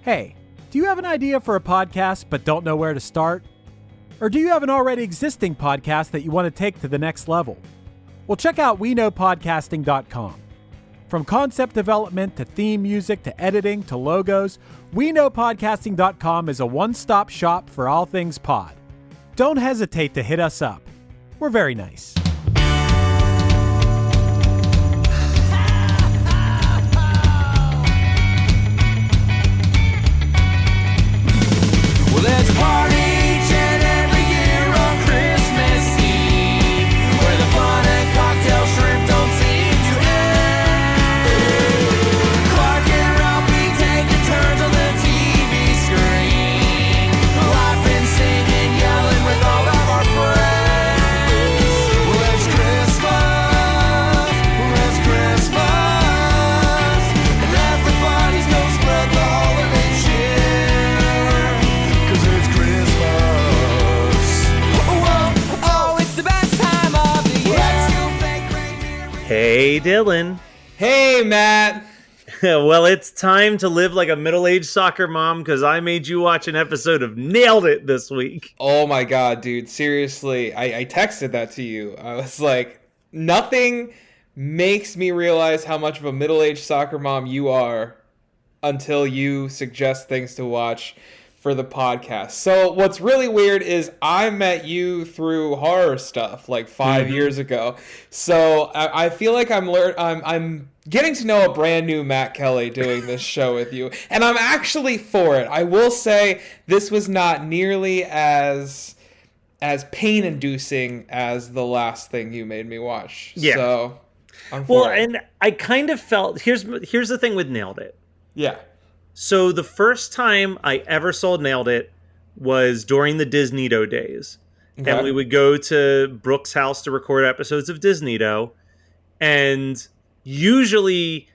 Hey, do you have an idea for a podcast but don't know where to start? Or do you have an already existing podcast that you want to take to the next level? Well, check out WeKnowPodcasting.com. From concept development to theme music to editing to logos, WeKnowPodcasting.com is a one-stop shop for all things pod. Don't hesitate to hit us up. We're very nice. Well, there's a party each and every year on Christmas Eve, where the fun and cocktail shrimp don't seem to end. Clark and Ralphie taking turns on the TV screen, laughing, singing, yelling with all of our friends. Well, it's Christmas, and everybody's gonna spread the holiday cheer. 'Cause it's Christmas. Oh, it's the best time of the year. Let's go fake reindeer. Hey, Dylan. Hey, Matt. Well, it's time to live like a middle-aged soccer mom because I made you watch an episode of Nailed It this week. Oh my god, dude. Seriously, I texted that to you. I was like, nothing makes me realize how much of a middle-aged soccer mom you are until you suggest things to watch for the podcast. So what's really weird is I met you through horror stuff like 5 years ago. So I feel like I'm getting to know a brand new Matt Kelly doing this show with you, and I'm actually for it. I will say this was not nearly as pain-inducing as the last thing you made me watch. Yeah. So I'm for it. And I kind of felt here's the thing with Nailed It. Yeah. So the first time I ever saw Nailed It was during the Disneydo days. Okay. And we would go to Brooke's house to record episodes of Disneydo. And usually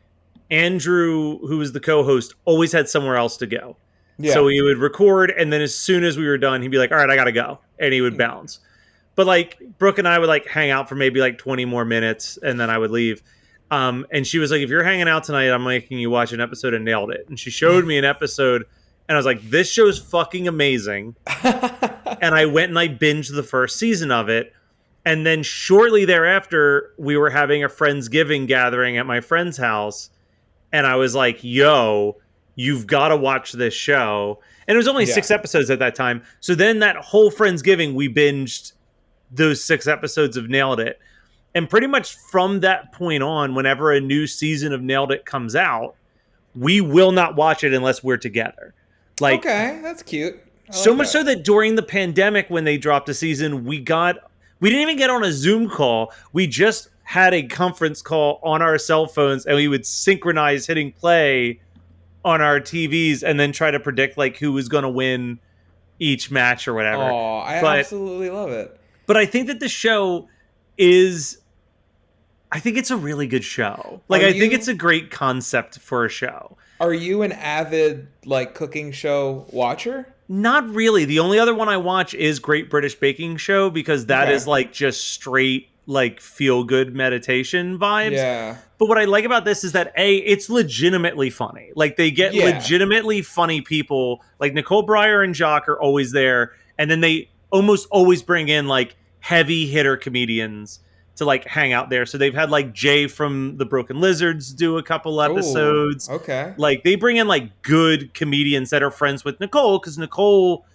Andrew, who was the co-host, always had somewhere else to go. Yeah. So he would record, and then as soon as we were done, he'd be like, all right, I gotta go. And he would bounce. But like Brooke and I would like hang out for maybe like 20 more minutes, and then I would leave. And she was like, if you're hanging out tonight, I'm making you watch an episode of Nailed It. And she showed me an episode, and I was like, this show's fucking amazing. And I went and I binged the first season of it. And then shortly thereafter, we were having a Friendsgiving gathering at my friend's house. And I was like, yo, you've got to watch this show. And it was only 6 episodes at that time. So then that whole Friendsgiving, we binged those 6 episodes of Nailed It. And pretty much from that point on, whenever a new season of Nailed It comes out, we will not watch it unless we're together. Like, okay, that's cute. So much so that during the pandemic, when they dropped a season, we didn't even get on a Zoom call. We just had a conference call on our cell phones, and we would synchronize hitting play on our TVs and then try to predict like who was going to win each match or whatever. Oh, I absolutely love it. But I think that the show is... I think it's a really good show. Like, I think it's a great concept for a show. Are you an avid, like, cooking show watcher? Not really. The only other one I watch is Great British Baking Show because that is, like, just straight, like, feel-good meditation vibes. Yeah. But what I like about this is that, A, it's legitimately funny. Like, they get legitimately funny people. Like, Nicole Breyer and Jock are always there. And then they almost always bring in, like, heavy-hitter comedians to like hang out there. So they've had like Jay from the Broken Lizards do a couple episodes. Ooh, okay. Like they bring in like good comedians that are friends with Nicole, because Nicole,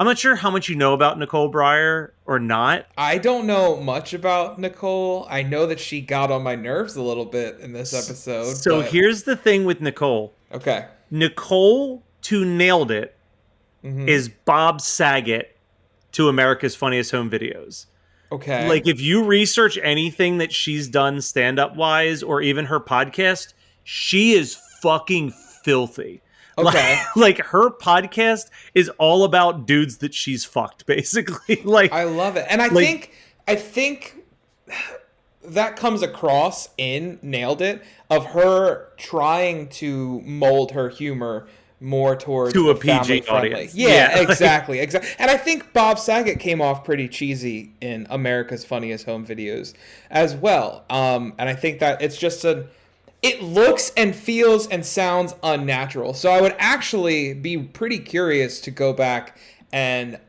I'm not sure how much you know about Nicole Breyer or not. I don't know much about Nicole. I know that she got on my nerves a little bit in this episode. So here's the thing with Nicole. Okay. Nicole to Nailed It is Bob Saget to America's Funniest Home Videos. Okay. Like, if you research anything that she's done stand-up wise or even her podcast, she is fucking filthy. Okay. Like her podcast is all about dudes that she's fucked, basically. Like, I love it. And I think that comes across in Nailed It, of her trying to mold her humor more towards to a family PG friendly. audience. Yeah, exactly. And I think Bob Saget came off pretty cheesy in America's Funniest Home Videos as well. And I think that it's just it looks and feels and sounds unnatural. So I would actually be pretty curious to go back and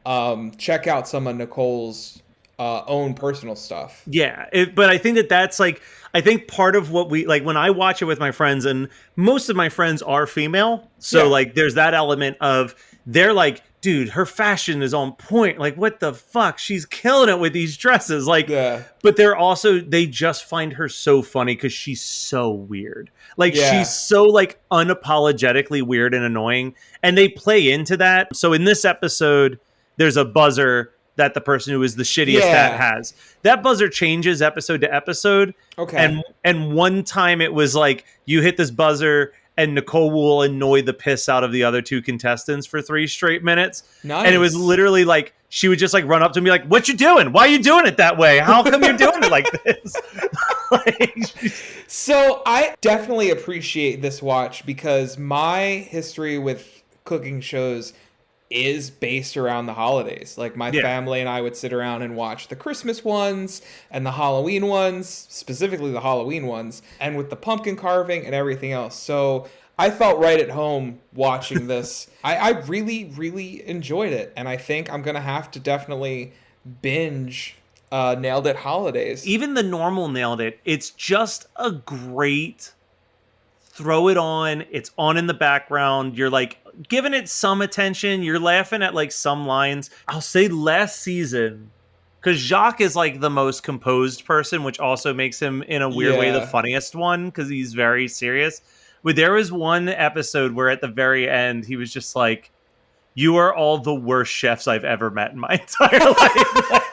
check out some of Nicole's own personal stuff. Yeah, but I think that's like, I think part of what we like when I watch it with my friends, and most of my friends are female, so like there's that element of they're like, dude, her fashion is on point. Like, what the fuck? She's killing it with these dresses. Like, but they're also, they just find her so funny because she's so weird. Like, she's so like unapologetically weird and annoying, and they play into that. So in this episode, there's a buzzer that the person who is the shittiest hat has. That buzzer changes episode to episode. Okay. And one time it was like, you hit this buzzer and Nicole will annoy the piss out of the other two contestants for 3 straight minutes. Nice. And it was literally like, she would just like run up to me like, what you doing? Why are you doing it that way? How come you're doing it like this? So I definitely appreciate this watch because my history with cooking shows is based around the holidays. Like my family and I would sit around and watch the Christmas ones and the Halloween ones, specifically the Halloween ones, and with the pumpkin carving and everything else. So I felt right at home watching this. I really, really enjoyed it. And I think I'm going to have to definitely binge Nailed It Holidays. Even the normal Nailed It, it's just a great throw it on. It's on in the background. You're like giving it some attention. You're laughing at like some lines. I'll say last season, because Jacques is like the most composed person, which also makes him in a weird way the funniest one because he's very serious. But there was one episode where at the very end, he was just like, you are all the worst chefs I've ever met in my entire life.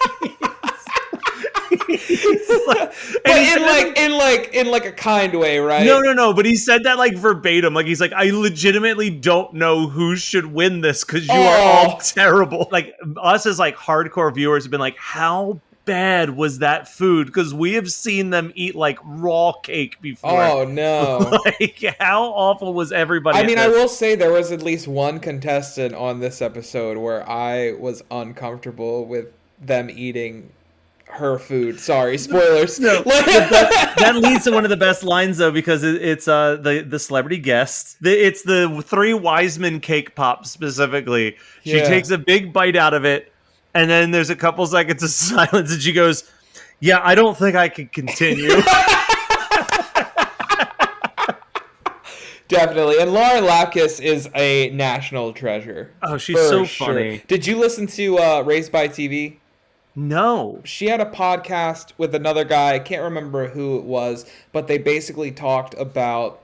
in a kind way, right? No. But he said that like verbatim. Like he's like, I legitimately don't know who should win this because you are all terrible. Like us as like hardcore viewers have been like, how bad was that food? Because we have seen them eat like raw cake before. Oh no! Like how awful was everybody? I mean, I will say there was at least one contestant on this episode where I was uncomfortable with them eating her food. Sorry, spoilers. No, that leads to one of the best lines though, because it's the celebrity guest. It's the 3 Wiseman cake pop specifically. She takes a big bite out of it, and then there's a couple seconds of silence, and she goes, "Yeah, I don't think I can continue." Definitely. And Lauren Lapkus is a national treasure. Oh, she's so funny. Did you listen to Raised by TV? No. She had a podcast with another guy. I can't remember who it was, but they basically talked about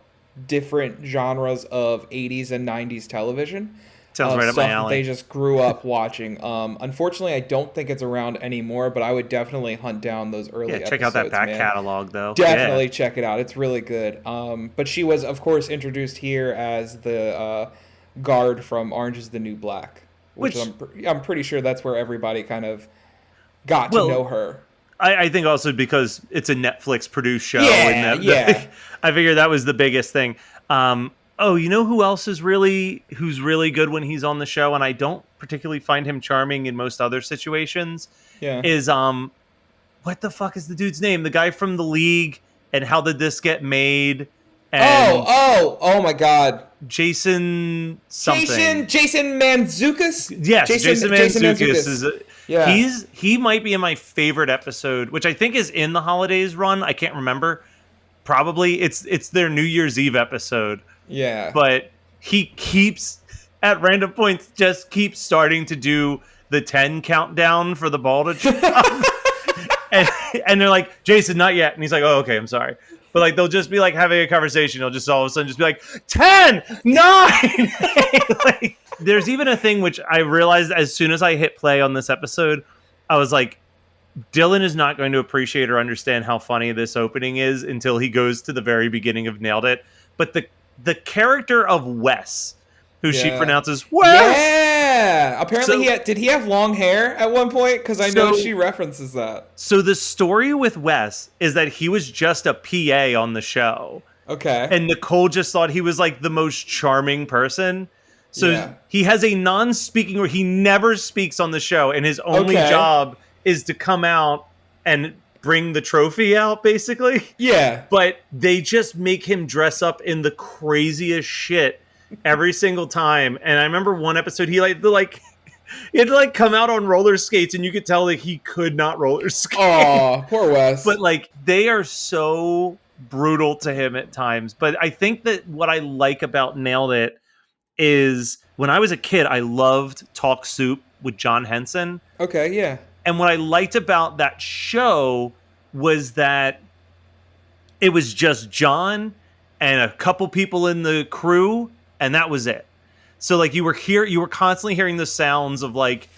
different genres of 80s and 90s television. Sounds right up my alley. They just grew up watching. Unfortunately, I don't think it's around anymore, but I would definitely hunt down those early episodes. Check out that back catalog, though. Definitely check it out. It's really good. But she was, of course, introduced here as the guard from Orange is the New Black, which I'm pretty sure that's where everybody kind of got to know her. I think also because it's a Netflix produced show. Yeah. I figured that was the biggest thing. Oh, you know who else is who's really good when he's on the show, and I don't particularly find him charming in most other situations. Yeah. Is what the fuck is the dude's name? The guy from The League and How Did This Get Made? And oh my God. Jason something. Jason Mantzoukas? Yes, Jason Mantzoukas is he might be in my favorite episode, which I think is in the holidays run. I can't remember. Probably it's their New Year's Eve episode. Yeah. But he keeps at random points just keeps starting to do the 10 countdown for the ball to drop. and they're like, Jason, not yet. And he's like, oh, okay, I'm sorry. But like they'll just be like having a conversation. He'll just all of a sudden just be like 10, 9. Like, there's even a thing which I realized as soon as I hit play on this episode, I was like, Dylan is not going to appreciate or understand how funny this opening is until he goes to the very beginning of Nailed It. But the character of Wes, who she pronounces Wes. Yeah. Apparently did he have long hair at one point? Because I know she references that. So the story with Wes is that he was just a PA on the show. Okay. And Nicole just thought he was like the most charming person. So he has a non-speaking, or he never speaks on the show, and his only job is to come out and bring the trophy out, basically. Yeah. But they just make him dress up in the craziest shit every single time. And I remember one episode he had to like come out on roller skates, and you could tell that he could not roller skate. Oh, poor Wes. But like they are so brutal to him at times. But I think that what I like about Nailed It is when I was a kid, I loved Talk Soup with John Henson. Okay, yeah. And what I liked about that show was that it was just John and a couple people in the crew, and that was it. So like you were constantly hearing the sounds of like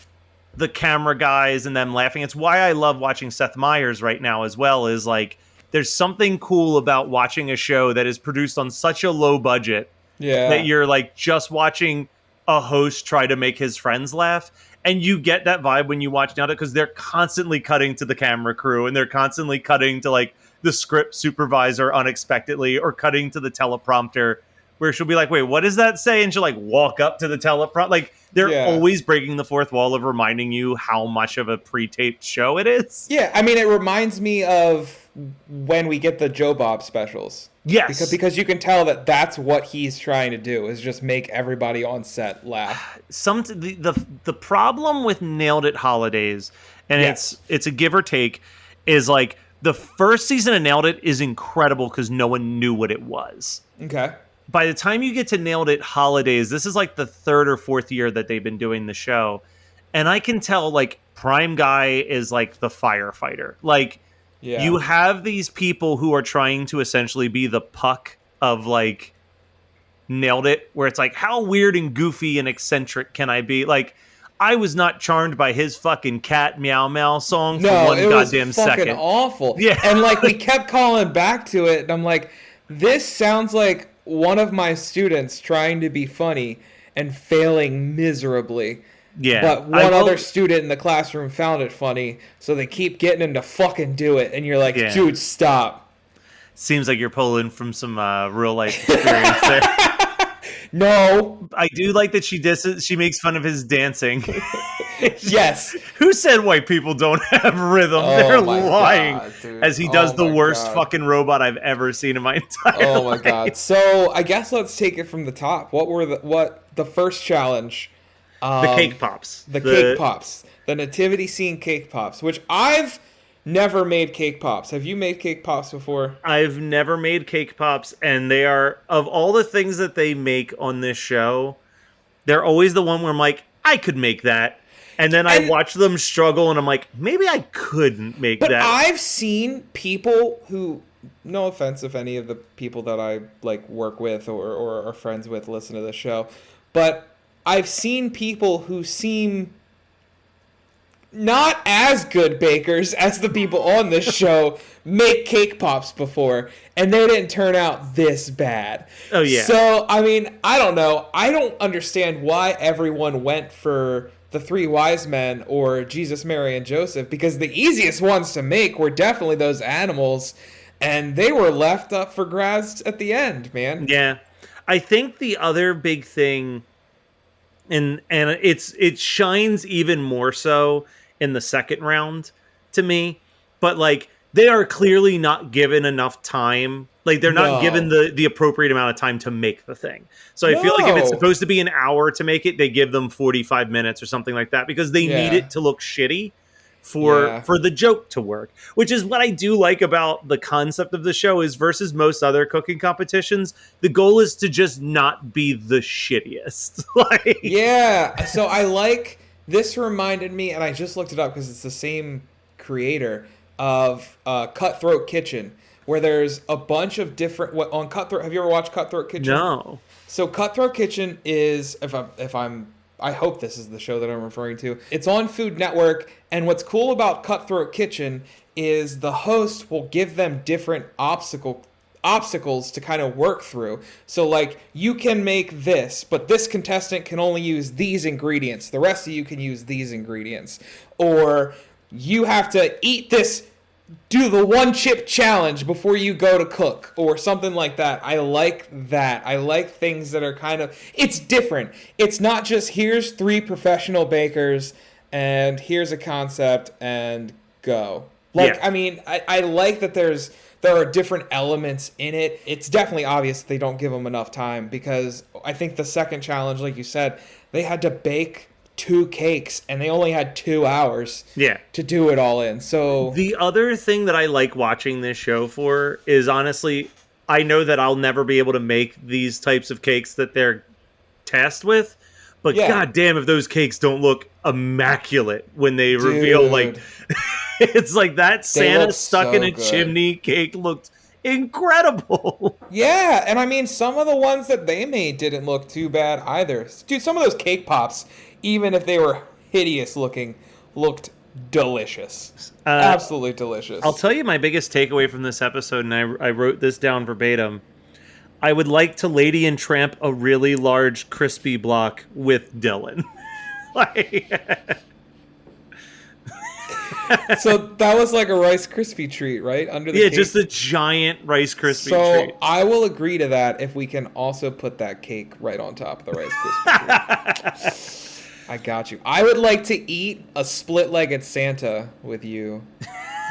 the camera guys and them laughing. It's why I love watching Seth Meyers right now as well, is like there's something cool about watching a show that is produced on such a low budget that you're like just watching a host try to make his friends laugh. And you get that vibe when you watch Nailed It, because they're constantly cutting to the camera crew, and they're constantly cutting to like the script supervisor unexpectedly, or cutting to the teleprompter where she'll be like, wait, what does that say? And she'll like walk up to the teleprompter. Like they're always breaking the fourth wall of reminding you how much of a pre-taped show it is. Yeah, I mean, it reminds me of when we get the Joe Bob specials. Yes. Because you can tell that that's what he's trying to do, is just make everybody on set laugh. The problem with Nailed It Holidays, and it's a give or take, is like the first season of Nailed It is incredible because no one knew what it was. Okay. By the time you get to Nailed It Holidays, this is like the third or fourth year that they've been doing the show. And I can tell like Prime Guy is like the firefighter. Like you have these people who are trying to essentially be the Puck of like Nailed It, where it's like, how weird and goofy and eccentric can I be? Like, I was not charmed by his fucking cat meow meow song for one goddamn was second. fucking awful. Yeah. And like we kept calling back to it, and I'm like, this sounds like one of my students trying to be funny and failing miserably. Yeah. But one other student in the classroom found it funny, so they keep getting him to fucking do it, and you're like, dude, stop. Seems like you're pulling from some real life experience there. No. I do like that she makes fun of his dancing. Yes. Who said white people don't have rhythm? They're lying. God, as he does the worst fucking robot I've ever seen in my entire life. Oh my god. So I guess let's take it from the top. What were the first challenge? The cake pops. The cake pops. The nativity scene cake pops, which I've never made cake pops. Have you made cake pops before? I've never made cake pops, and they are, of all the things that they make on this show, they're always the one where I'm like, I could make that. And then I watch them struggle, and I'm like, maybe I couldn't make that. But I've seen people who, no offense if any of the people that I like work with or are friends with listen to the show, but I've seen people who seem not as good bakers as the people on this show make cake pops before, and they didn't turn out this bad. Oh, yeah. So, I mean, I don't know. I don't understand why everyone went for the Three Wise Men or Jesus, Mary, and Joseph, because the easiest ones to make were definitely those animals, and they were left up for grabs at the end, man. Yeah. I think the other big thing, and it shines even more so in the second round to me, but like they are clearly not given enough time. Like they're not given the appropriate amount of time to make the thing. So I feel like if it's supposed to be an hour to make it, they give them 45 minutes or something like that, because they need it to look shitty for the joke to work, which is what I do like about the concept of the show, is versus most other cooking competitions, the goal is to just not be the shittiest. Like, yeah. So I like, this reminded me, and I just looked it up because it's the same creator of Cutthroat Kitchen, where there's a bunch of different, on Cutthroat, have you ever watched Cutthroat Kitchen? No. So Cutthroat Kitchen is, I hope this is the show that I'm referring to. It's on Food Network, and what's cool about Cutthroat Kitchen is the host will give them different obstacles to kind of work through. So like, you can make this, but this contestant can only use these ingredients. The rest of you can use these ingredients. Or you have to eat this, do the one chip challenge before you go to cook, or something like that. I like that. I like things that are kind of, it's different. It's not just here's 3 professional bakers and here's a concept and go. Like, Yeah. I mean, I like that there are different elements in it. It's definitely obvious they don't give them enough time, because I think the second challenge, like you said, they had to bake 2 cakes and they only had 2 hours Yeah. to do it all in. So The other thing that I like watching this show for is, honestly, I know that I'll never be able to make these types of cakes that they're tasked with, but Yeah. god damn if those cakes don't look immaculate when they reveal, like, Dude. it's like that Santa look stuck so in a good. chimney cake looked incredible. Yeah, and I mean, some of the ones that they made didn't look too bad either. Dude, some of those cake pops, even if they were hideous looking, looked delicious. Absolutely delicious. I'll tell you my biggest takeaway from this episode, and I wrote this down verbatim. I would like to Lady and Tramp a really large crispy block with Dylan. Like, So that was like a Rice Krispie treat, right? Under the yeah, cake. just a giant Rice Krispie So treat. I will agree to that if we can also put that cake right on top of the Rice Krispie treat. I got you. I would like to eat a split-legged Santa with you,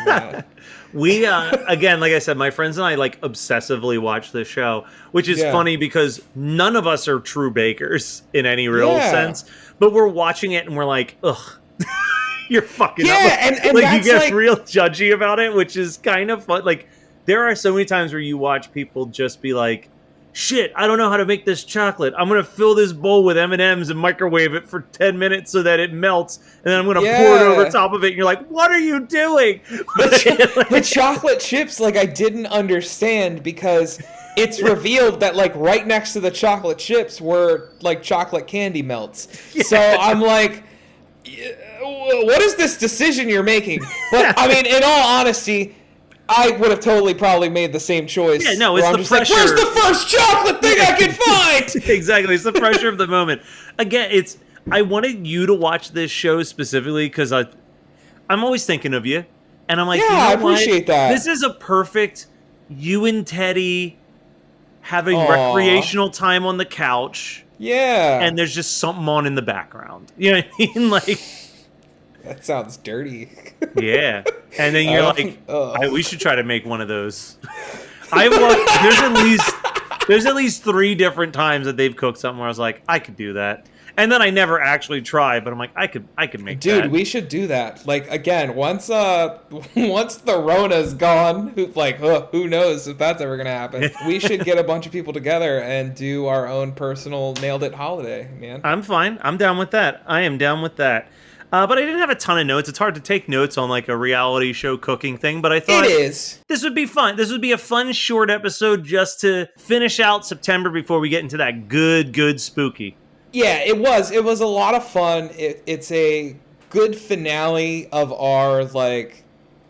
Matt. We again, like I said, my friends and I like obsessively watch this show, which is Yeah. funny because none of us are true bakers in any real Yeah. sense, but we're watching it and we're like, ugh. You're fucking up. Yeah, and like that's you get like- real judgy about it, which is kind of fun. Like there are so many times where you watch people just be like, "Shit, I don't know how to make this chocolate. I'm gonna fill this bowl with M&Ms and microwave it for 10 minutes so that it melts, and then I'm gonna pour it over Yeah. top of it." And you're like, "What are you doing?" The chocolate chips, like, I didn't understand, because it's revealed that, like, right next to the chocolate chips were, like, chocolate candy melts. So I'm like, what is this decision you're making? But, I mean, in all honesty, I would have totally probably made the same choice. Yeah, no, where it's I'm the just like, pressure. where's the first chocolate thing I can find? Exactly, it's the pressure of the moment. Again, I wanted you to watch this show specifically because I'm always thinking of you, and I'm like, Yeah, you know I what? appreciate that. This is a perfect you and Teddy having Aw. recreational time on the couch, Yeah. and there's just something on in the background. You know what I mean? Like, that sounds dirty. yeah. And then you're like, Ugh. we should try to make one of those. I look. There's at least 3 different times that they've cooked something where I was like, I could do that. And then I never actually try, but I'm like, I could make that. Dude, we should do that. Like, again, once the Rona's gone, who knows if that's ever gonna happen. We should get a bunch of people together and do our own personal Nailed It holiday, man. I'm fine. I'm down with that. I am down with that. But I didn't have a ton of notes. It's hard to take notes on like a reality show cooking thing, but I thought It is. this would be fun. This would be a fun short episode just to finish out September before we get into that good spooky. Yeah, it was. It was a lot of fun. It's a good finale of our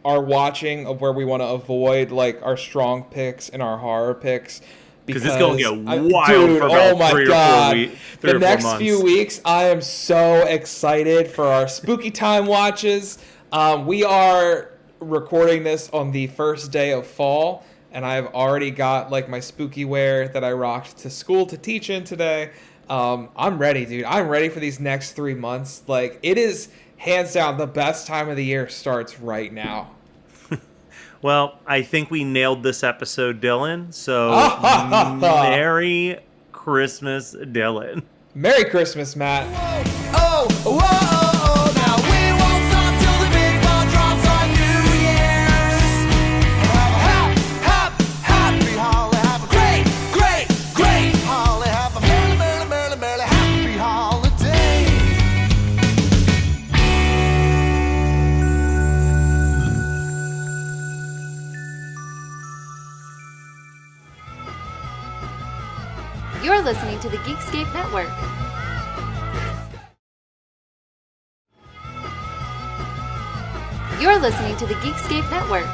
watching of where we want to avoid like our strong picks and our horror picks. Because it's going to get wild for about 3 or 4 weeks. The next few weeks, I am so excited for our spooky time watches. We are recording this on the first day of fall, and I've already got like my spooky wear that I rocked to school to teach in today. I'm ready, dude. I'm ready for these next 3 months. Like, it is hands down the best time of the year starts right now. Well, I think we nailed this episode, Dylan. So, Merry Christmas, Dylan. Merry Christmas, Matt. Oh, whoa, oh, now we won't stop till the big ball drops on New Year's. Happy holiday, have a great holiday, have a merry happy holiday. You're listening to the Geekscape Network. You're listening to the Geekscape Network.